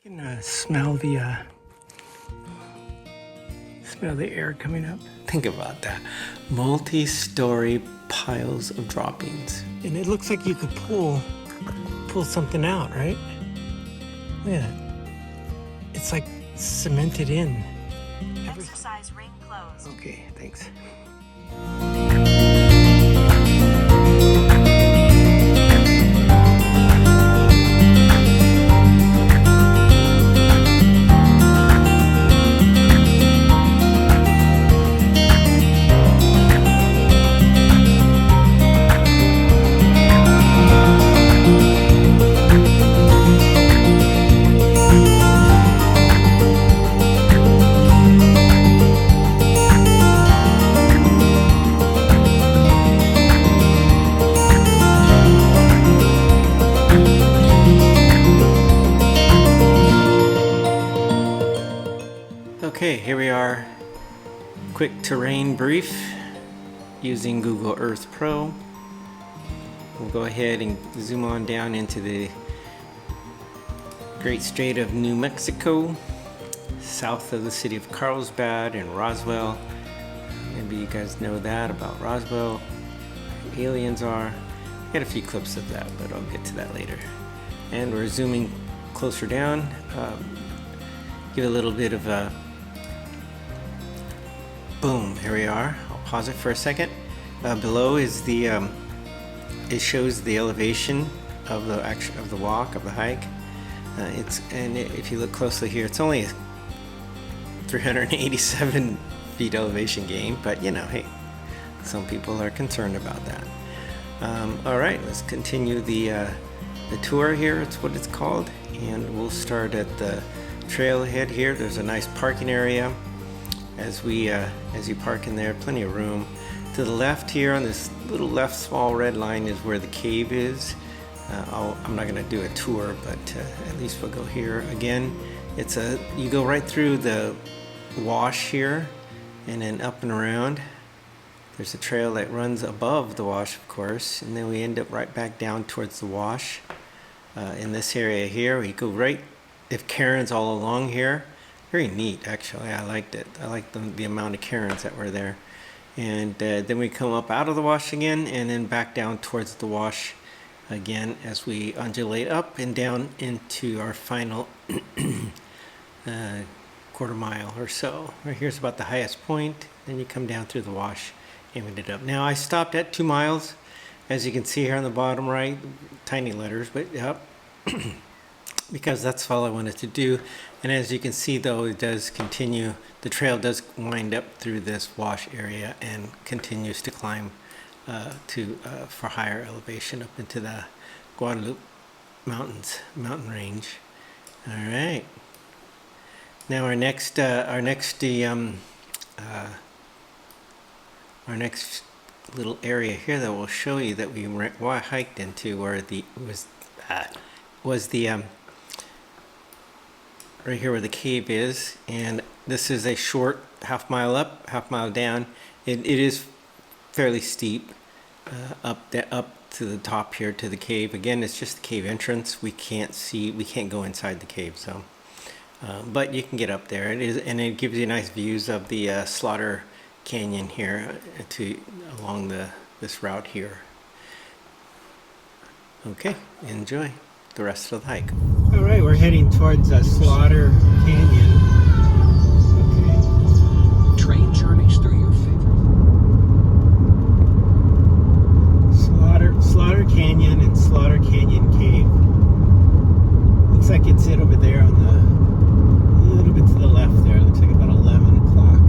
You can smell the air coming up. Think about that. Multi-story piles of droppings. And it looks like you could pull something out, right? Look at that. It's like cemented in. Exercise ring closed. Okay, thanks. Okay, here we are. Quick terrain brief using Google Earth Pro. We'll go ahead and zoom on down into the Great Strait of New Mexico, south of the city of Carlsbad and Roswell. Maybe you guys know that about Roswell, who aliens are. I got a few clips of that, but I'll get to that later. And we're zooming closer down. Give a little bit of a boom. Here we are. I'll pause it for a second. Below is the it shows the elevation of the walk, of the hike. If you look closely here, it's only a 387 feet elevation gain, but you know, hey, some people are concerned about that. All right, let's continue the tour here. It's what it's called, and we'll start at the trailhead here. There's a nice parking area. As you park in there, plenty of room. To the left here on this little left small red line is where the cave is. I'm not going to do a tour, but at least we'll go here again. You go right through the wash here and then up and around. There's a trail that runs above the wash, of course, and then we end up right back down towards the wash. In this area here, we go right, if cairns all along here. Very neat, actually. I liked it. I liked the amount of cairns that were there. And then we come up out of the wash again and then back down towards the wash again as we undulate up and down into our final quarter mile or so. Right here's about the highest point. Then you come down through the wash and we ended up. Now I stopped at 2 miles, as you can see here on the bottom right, tiny letters, but yep. Because that's all I wanted to do. And as you can see, though, it does continue. The trail does wind up through this wash area and continues to climb for higher elevation up into the Guano mountain range. All right. Now our next little area here that we'll show you that we hiked into, where was the right here where the cave is, and this is a short half mile up, half mile down. It is fairly steep up to the top here to the cave. Again, it's just the cave entrance. We can't go inside the cave, so but you can get up there. It is, and it gives you nice views of the Slaughter Canyon here along this route here. Okay, enjoy the rest of the hike. All right, we're heading towards Slaughter Canyon. Okay. Train journeys through your favorite. Slaughter Canyon and Slaughter Canyon Cave. Looks like it's it over there on a little bit to the left there. Looks like about 11 o'clock.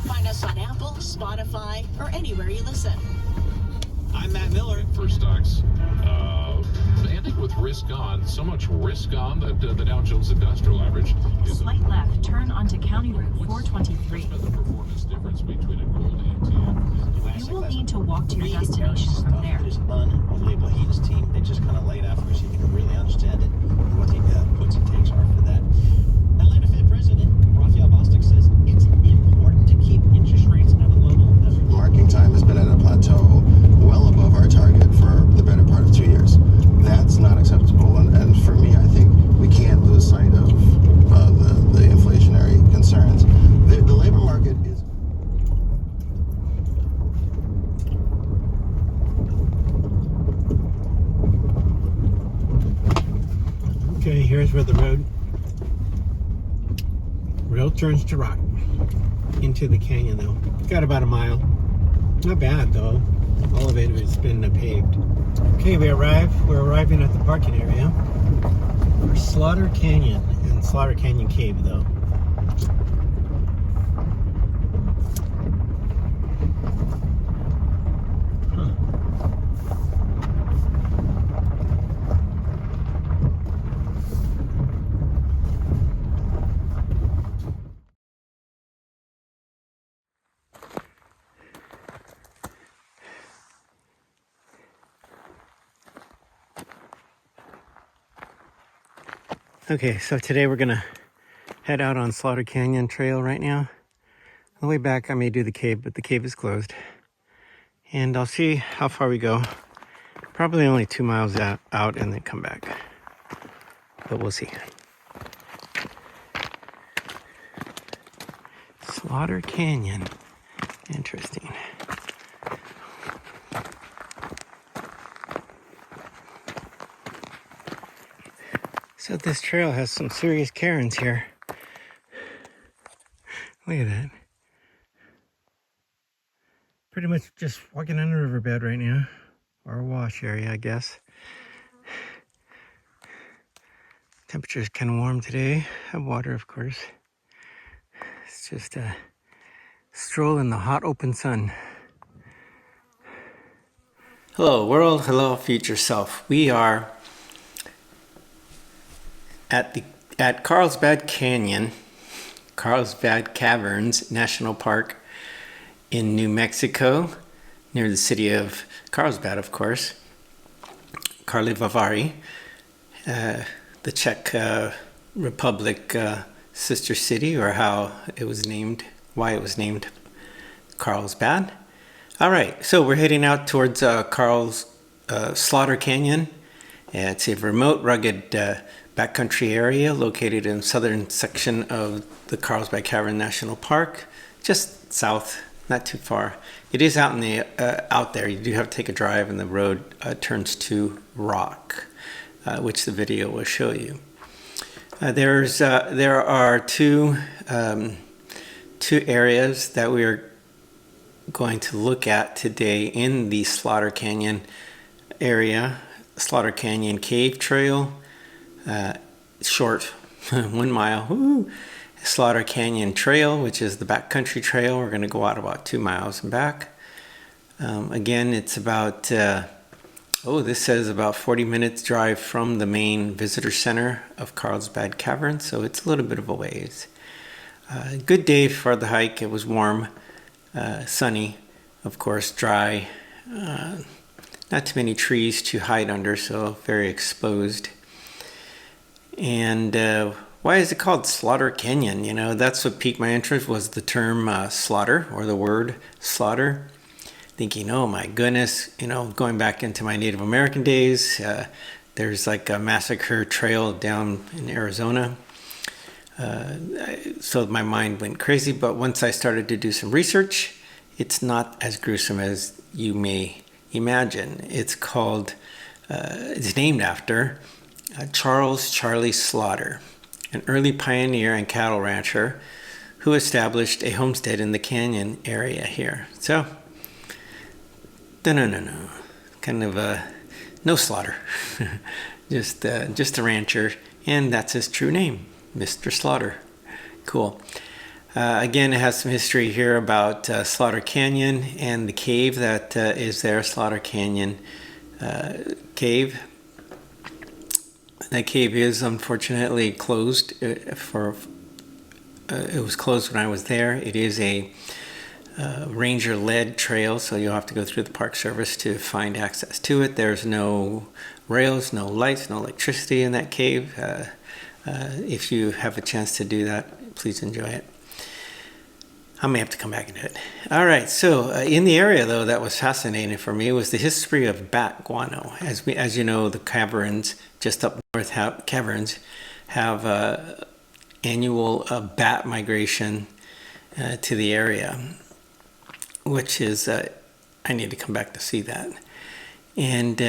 Find us on Apple, Spotify, or anywhere you listen. I'm Matt Miller. First stocks. Ending with risk on. So much risk on that the Dow Jones Industrial Average is Slight left, turn onto County Route 423. the performance difference between a gold ATM. You will need to walk to your destination from there. It is unbelievable. He and his team, they just kind of laid out for us. You can really understand it and what the puts and takes are for that. Atlanta Fed President Raphael Bostic says it's important to keep interest rates at a level. Marking time has been at a plateau well above our target for the better part of 2 years. That's not acceptable, and for me, I think we Okay, here's where the road turns to rock into the canyon though. It's got about a mile. Not bad though. All of it has been paved. Okay, we're arriving at the parking area for Slaughter Canyon and Slaughter Canyon Cave though. Okay, so today we're gonna head out on Slaughter Canyon Trail right now. On the way back I may do the cave, but the cave is closed. And I'll see how far we go. Probably only 2 miles out and then come back. But we'll see. Slaughter Canyon. Interesting. So this trail has some serious cairns here. Look at that. Pretty much just walking on a riverbed right now. Or a wash area, I guess. Temperature's kind of warm today. Have water, of course. It's just a stroll in the hot, open sun. Hello, world. Hello, future self. We are at Carlsbad Canyon, Carlsbad Caverns National Park in New Mexico, near the city of Carlsbad, of course. Karlovy Vary, the Czech Republic sister city, or how it was named, why it was named Carlsbad. All right, so we're heading out towards Slaughter Canyon. It's a remote, rugged backcountry area located in the southern section of the Carlsbad Caverns National Park, just south, not too far. It is out in the out there. You do have to take a drive, and the road turns to rock, which the video will show you. There are two areas that we are going to look at today in the Slaughter Canyon area. Slaughter Canyon Cave Trail, short 1 mile. Woo. Slaughter Canyon Trail, which is the backcountry trail. We're going to go out about 2 miles and back. Again, it's about, this says about 40 minutes drive from the main visitor center of Carlsbad Caverns, so it's a little bit of a ways. Good day for the hike. It was warm, sunny, of course, dry. Not too many trees to hide under, so very exposed. And why is it called Slaughter Canyon? You know, that's what piqued my interest, was the term slaughter, or the word slaughter. Thinking, oh my goodness, you know, going back into my Native American days, there's like a massacre trail down in Arizona. So my mind went crazy, but once I started to do some research, it's not as gruesome as you may imagine. It's named after Charles Charlie Slaughter, an early pioneer and cattle rancher who established a homestead in the canyon area here. So, no, kind of no slaughter, just a rancher, and that's his true name, Mr. Slaughter. Cool. Again, it has some history here about Slaughter Canyon and the cave that is there, Slaughter Canyon Cave. That cave is unfortunately closed it was closed when I was there. It is a ranger-led trail, so you'll have to go through the Park Service to find access to it. There's no rails, no lights, no electricity in that cave. If you have a chance to do that, please enjoy it. I may have to come back and do it. All right, so in the area, though, that was fascinating for me was the history of bat guano. As you know, the caverns, just up north caverns, have annual bat migration to the area, which is, I need to come back to see that. And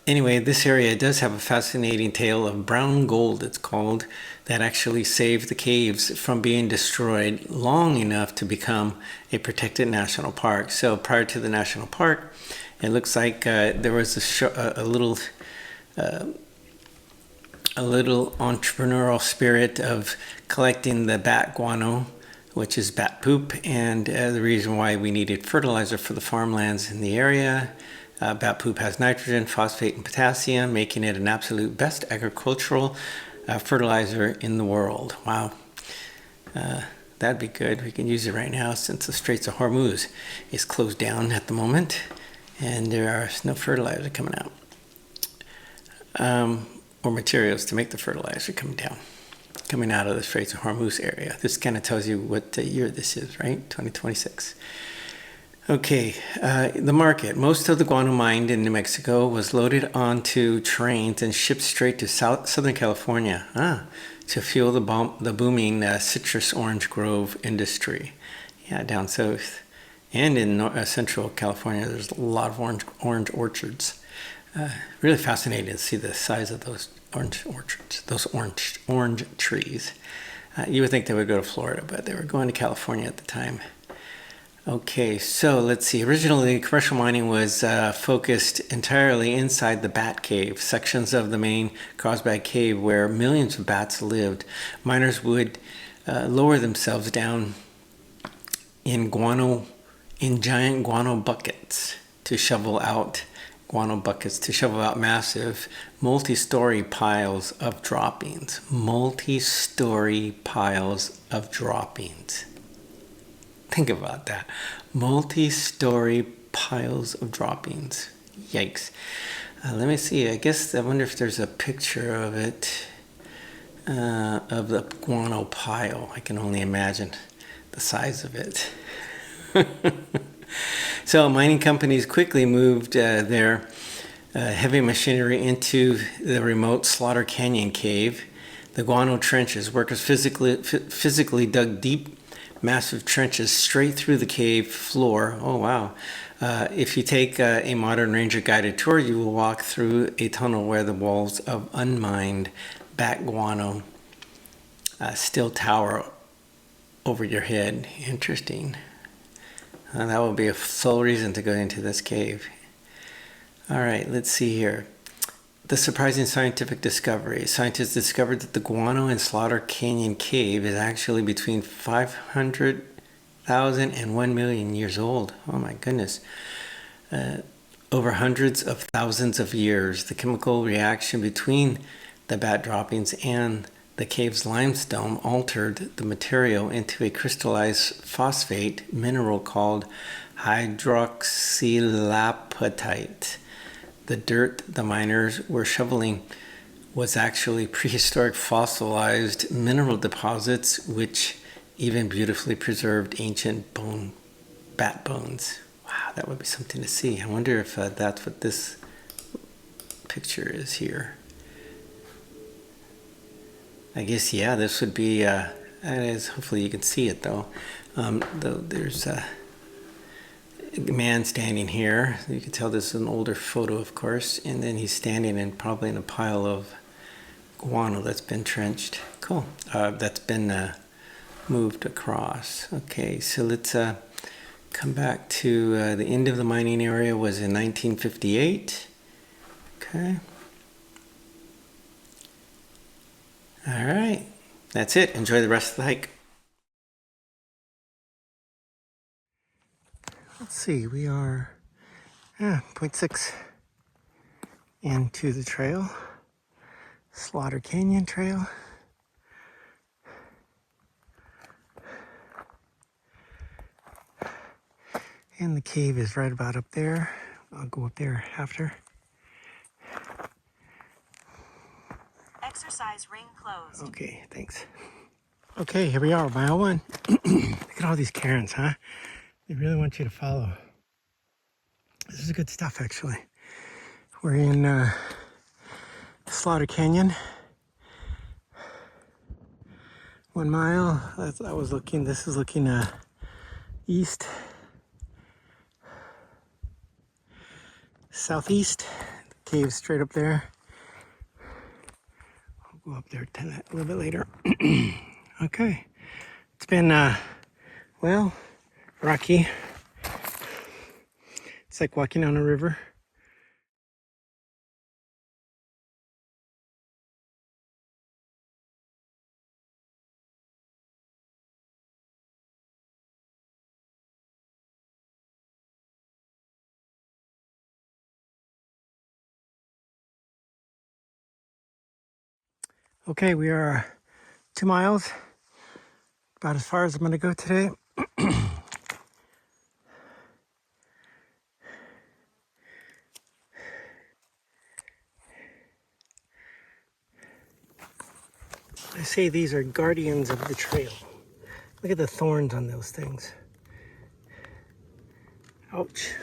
anyway, this area does have a fascinating tale of brown gold, it's called, that actually saved the caves from being destroyed long enough to become a protected national park. So prior to the national park, it looks like there was a little entrepreneurial spirit of collecting the bat guano, which is bat poop, and the reason why we needed fertilizer for the farmlands in the area. Bat poop has nitrogen, phosphate, and potassium, making it an absolute best agricultural fertilizer in the world. Wow. That'd be good. We can use it right now since the Straits of Hormuz is closed down at the moment and there is no fertilizer coming out. Or materials to make the fertilizer coming out of the Straits of Hormuz area. This kind of tells you what year this is, right? 2026. Okay, the market. Most of the guano mined in New Mexico was loaded onto trains and shipped straight to Southern California to fuel the booming citrus orange grove industry. Yeah, down south. And in Central California, there's a lot of orange orchards. Really fascinating to see the size of those orange orchards, those orange trees. You would think they would go to Florida, but they were going to California at the time. Okay, so let's see. Originally, commercial mining was focused entirely inside the bat cave, sections of the main Carlsbad cave where millions of bats lived. Miners would lower themselves down in giant guano buckets to shovel out massive multi-story piles of droppings. Multi-story piles of droppings. Think about that. Multi-story piles of droppings. Yikes. Let me see. I wonder if there's a picture of it, of the guano pile. I can only imagine the size of it. So mining companies quickly moved their heavy machinery into the remote Slaughter Canyon cave. The guano trenches. Workers physically dug deep, massive trenches straight through the cave floor. Oh, wow. If you take a modern ranger guided tour, you will walk through a tunnel where the walls of unmined bat guano still tower over your head. Interesting. That will be a sole reason to go into this cave. All right, let's see here. The surprising scientific discovery. Scientists discovered that the guano in Slaughter Canyon Cave is actually between 500,000 and 1 million years old. Oh my goodness. Over hundreds of thousands of years, the chemical reaction between the bat droppings and the cave's limestone altered the material into a crystallized phosphate mineral called hydroxylapatite. The dirt the miners were shoveling was actually prehistoric fossilized mineral deposits, which even beautifully preserved ancient bat bones. Wow, that would be something to see. I wonder if that's what this picture is here. I guess, yeah, this would be, hopefully you can see it though. There's a man standing here. You can tell this is an older photo, of course, and then he's standing probably in a pile of guano that's been trenched. Cool. That's been moved across. Okay, so let's come back to the end of the mining area was in 1958. Okay. All right, that's it. Enjoy the rest of the hike. Let's see, we are 0.6 into the trail, Slaughter Canyon Trail. And the cave is right about up there. I'll go up there after. Exercise ring closed. Okay, thanks. Okay, here we are, mile 1. Look at all these cairns, huh? They really want you to follow. This is good stuff, actually. We're in Slaughter Canyon. 1 mile. This is looking east. Southeast. The cave straight up there. I'll go up there a little bit later. Okay. It's been, well, rocky. It's like walking on a river. Okay, we are 2 miles, about as far as I'm going to go today. I say these are guardians of the trail. Look at the thorns on those things. Ouch.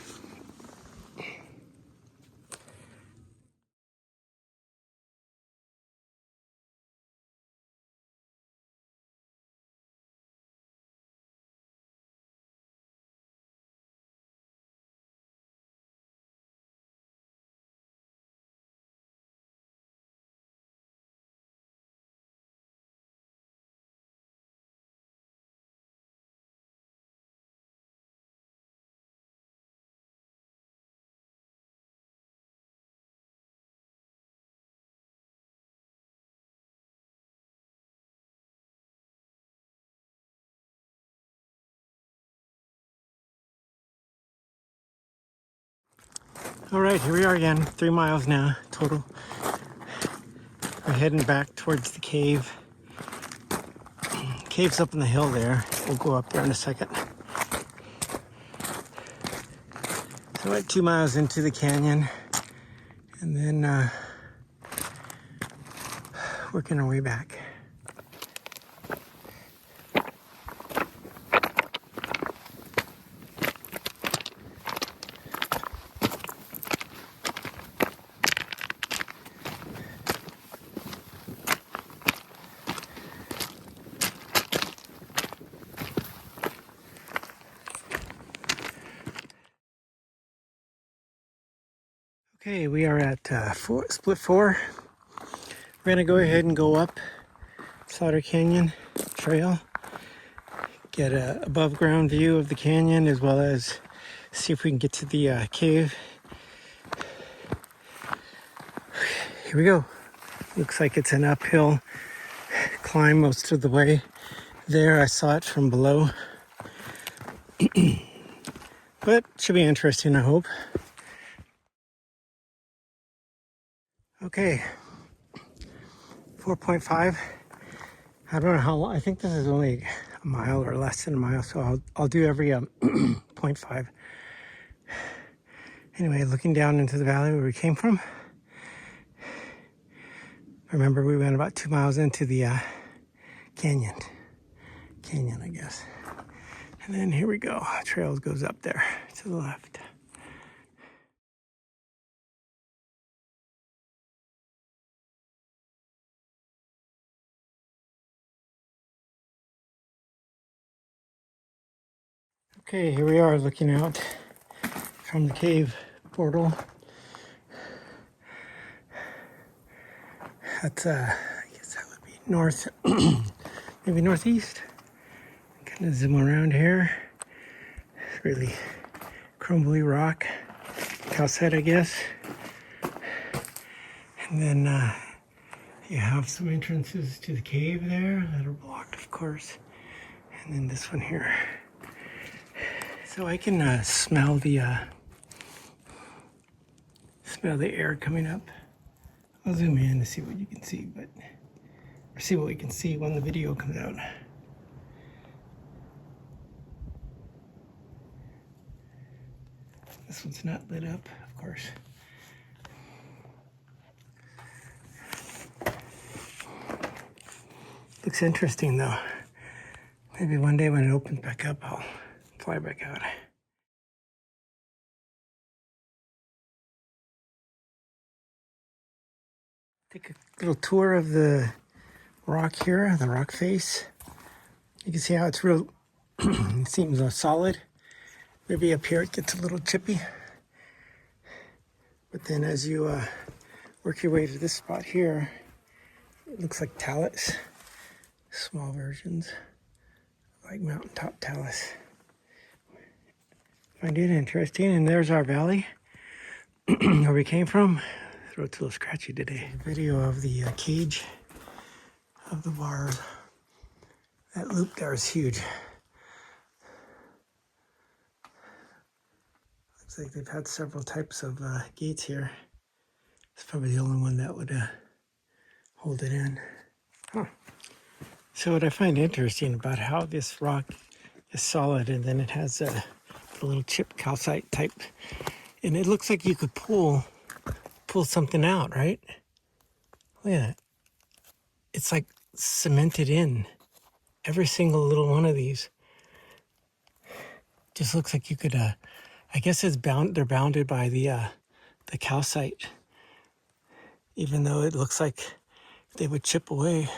All right, here we are again, 3 miles now total. We're heading back towards the cave. Cave's up on the hill there. We'll go up there in a second. So we're 2 miles into the canyon, and then working our way back. Okay, we are at split 4. We're gonna go ahead and go up Slaughter Canyon Trail, get a above ground view of the canyon, as well as see if we can get to the cave. Here we go. Looks like it's an uphill climb most of the way there. I saw it from below. But should be interesting, I hope. Okay, 4.5. I don't know how long. I think this is only a mile or less than a mile, so I'll do every 0.5. Anyway, looking down into the valley where we came from. Remember, we went about 2 miles into the canyon, I guess. And then here we go. Trail goes up there to the left. Okay, here we are looking out from the cave portal. That's, I guess that would be north, maybe northeast. Kind of zoom around here. It's really crumbly rock. Calcite, I guess. And then you have some entrances to the cave there that are blocked, of course. And then this one here. So I can smell the air coming up. I'll zoom in to see what you can see, or see what we can see when the video comes out. This one's not lit up, of course. Looks interesting though. Maybe one day when it opens back up, I'll fly back out. Take a little tour of the rock here, the rock face. You can see how it's real, it seems solid. Maybe up here it gets a little chippy. But then as you work your way to this spot here, it looks like talus, small versions, like mountaintop talus. Find it interesting. And there's our valley where we came from. Throat's a little scratchy today. Video of the cage of the bars. That loop there is huge. Looks like they've had several types of gates here. It's probably the only one that would hold it in. Huh. So what I find interesting about how this rock is solid and then it has a little chip calcite type, and it looks like you could pull something out, right? Look at that. It's like cemented in. Every single little one of these just looks like you could. I guess it's bound. They're bounded by the calcite, even though it looks like they would chip away.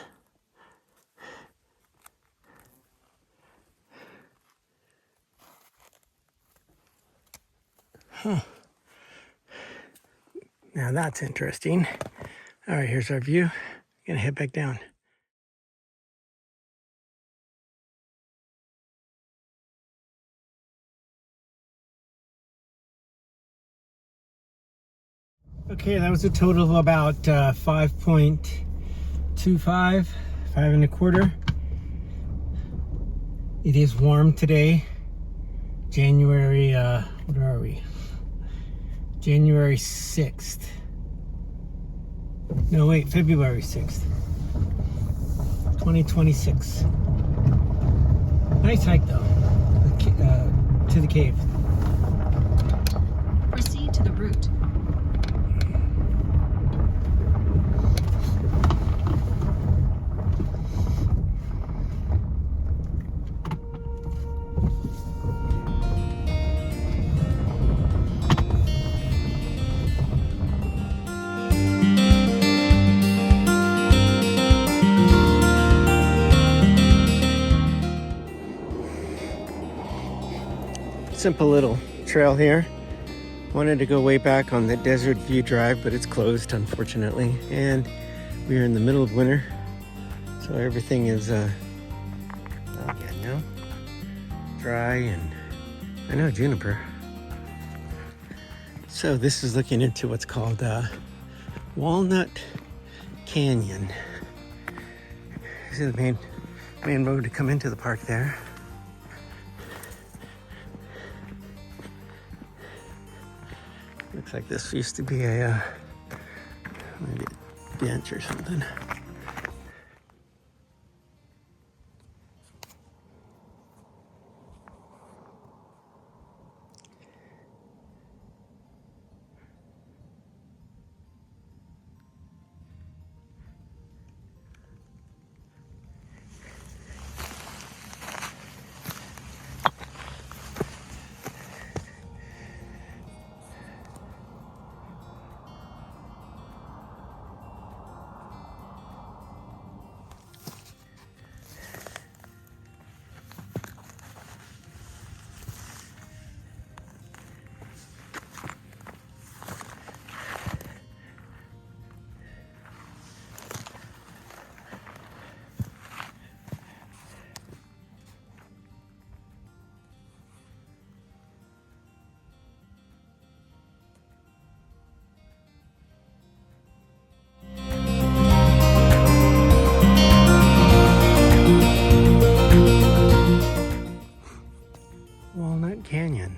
Huh. Now that's interesting. All right, here's our view. Gonna head back down. Okay, that was a total of about 5.25, 5.25. It is warm today. January, what are we? January 6th. No, wait, February 6th. 2026. Nice hike though, to the cave. Proceed to the route. Simple little trail here. Wanted to go way back on the Desert View Drive, but it's closed, unfortunately. And we are in the middle of winter, so everything is dry and I know juniper. So this is looking into what's called Walnut Canyon. This is the main road to come into the park there. Looks like this used to be a maybe a bench or something. Walnut Canyon.